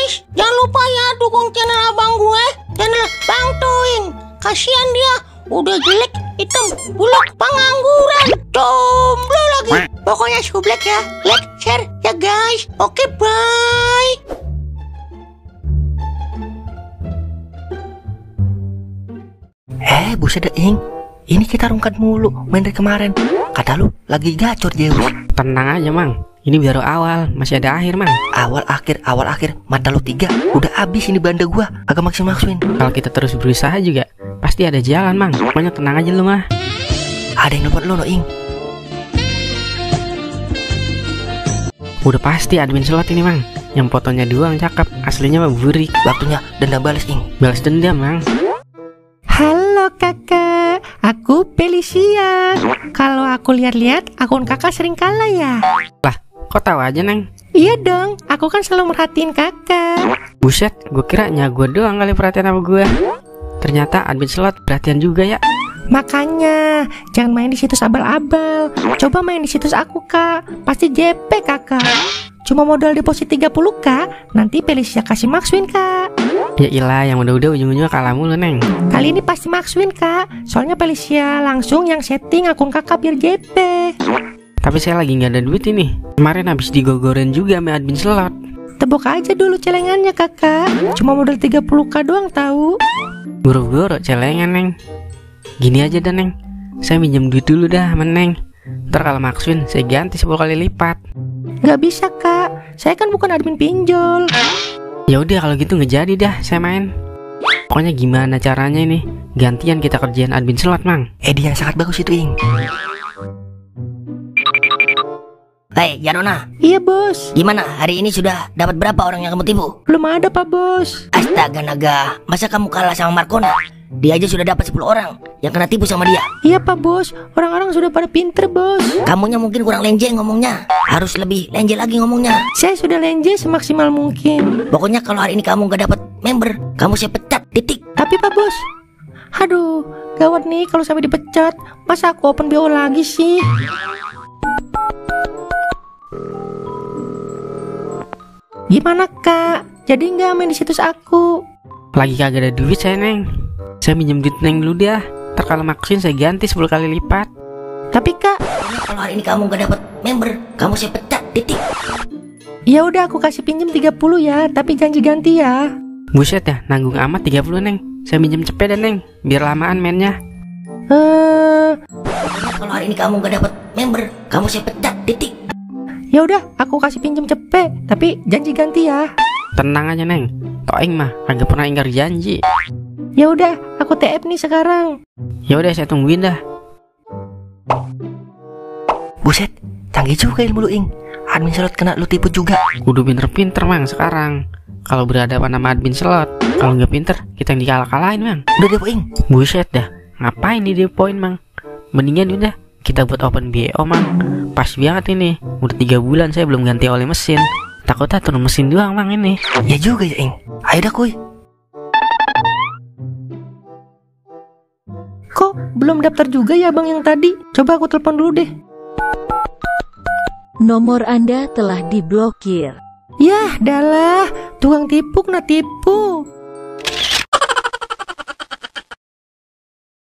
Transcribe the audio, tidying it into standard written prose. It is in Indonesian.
guys, jangan lupa ya dukung channel abang gue, channel Bang Toing. Kasihan dia, udah jelek, hitam, buluk, pengangguran, jomblo lagi. Pokoknya sublek ya, like, share ya guys. Oke, bye. Buset dah Ing, ini kita rungkat mulu main dari kemarin. Kata lu lagi gacor Zeus. Tenang aja Mang, ini baru awal, masih ada akhir Mang. Awal akhir, mata lu 3. Udah abis ini banda gua, agak maksin-maksin. Kalau kita terus berusaha juga pasti ada jalan Mang. Pokoknya tenang aja lu mah. Ada yang nelfon lu no Ing. Udah pasti admin slot ini Mang. Yang fotonya doang cakep, aslinya mah burik. Waktunya dendam balas Ing. Balas dendam Mang. Halo kakak, aku Felicia. Kalau aku lihat-lihat, akun kakak sering kalah ya. Lah, kok tahu aja Neng? Iya dong, aku kan selalu merhatiin kakak. Buset, gue kira gue doang kali perhatian sama gue. Ternyata admin slot perhatian juga ya. Makanya, jangan main di situs abal-abal. Coba main di situs aku kak, pasti JP kakak. Cuma modal deposit 30k, nanti Felicia kasih Maxwin kak. Ya ilah, yang udah-udah ujung-ujungnya kalah mulu Neng. Kali ini pasti Maxwin kak, soalnya Felicia langsung yang setting akun kakak biar JP. Tapi saya lagi nggak ada duit ini. Kemarin habis digogorin juga sama admin slot. Tebok aja dulu celengannya kakak, cuma modal 30k doang tahu. Buru-buru celengan Neng. Gini aja dah Neng, saya minjem duit dulu dah sama Neng. Ntar kalau Maxwin saya ganti 10 kali lipat. Gak bisa kak, saya kan bukan admin pinjol. Ya udah kalau gitu nggak jadi dah saya main. Pokoknya gimana caranya ini, gantian kita kerjain admin slot Mang. Dia yang sangat bagus itu Ing. Hei Janona. Iya bos. Gimana hari ini sudah dapat berapa orang yang kamu tipu? Belum ada pak bos. Astaga naga, masa kamu kalah sama Markona? Dia aja sudah dapat 10 orang yang kena tipu sama dia. Iya pak bos, orang-orang sudah pada pinter bos. Kamunya mungkin kurang lenje ngomongnya, harus lebih lenje lagi ngomongnya. Saya sudah lenje semaksimal mungkin. Pokoknya kalau hari ini kamu gak dapat member, kamu saya pecat, titik. Tapi pak bos, aduh gawat nih kalau sampai dipecat. Masa aku open BO lagi sih? Gimana kak, jadi nggak main di situs aku? Lagi kagak ada duit saya Neng. Saya minjem duit Neng dulu dah. Ntar kalau Maxwin saya ganti 10 kali lipat. Tapi kak, kalau hari ini kamu gak dapat member, kamu saya pecat, titik. Ya udah aku kasih pinjem 30 ya, tapi janji ganti ya. Buset ya, nanggung amat 30 Neng. Saya minjem cepet dah Neng, biar lamaan mainnya. Kalau hari ini kamu gak dapat member, kamu saya pecat, titik. Ya udah aku kasih pinjem cepet, tapi janji ganti ya. Tenang aja Neng, Toing mah kagak pernah ingkar janji. Ya udah, aku TF nih sekarang. Ya udah saya tungguin dah. Buset, canggih juga ilmu lu Ing. Admin slot kena lu tipu juga. Kudu pinter-pinter Mang sekarang. Kalau berhadapan sama admin slot, kalau nggak pinter kita yang dikalah-kalahin Mang. Udah deh Ing. Buset dah, ngapain di depoin Mang? Mendingan udah kita buat open BO Mang. Pas banget ini, udah 3 bulan saya belum ganti oli mesin. Takutnya turun mesin doang Mang ini. Ya juga ya Ing. Ayo dah kuy. Kok belum daftar juga ya bang yang tadi? Coba aku telepon dulu deh. Nomor Anda telah diblokir. Yah, dalah, tukang tipu kena tipu.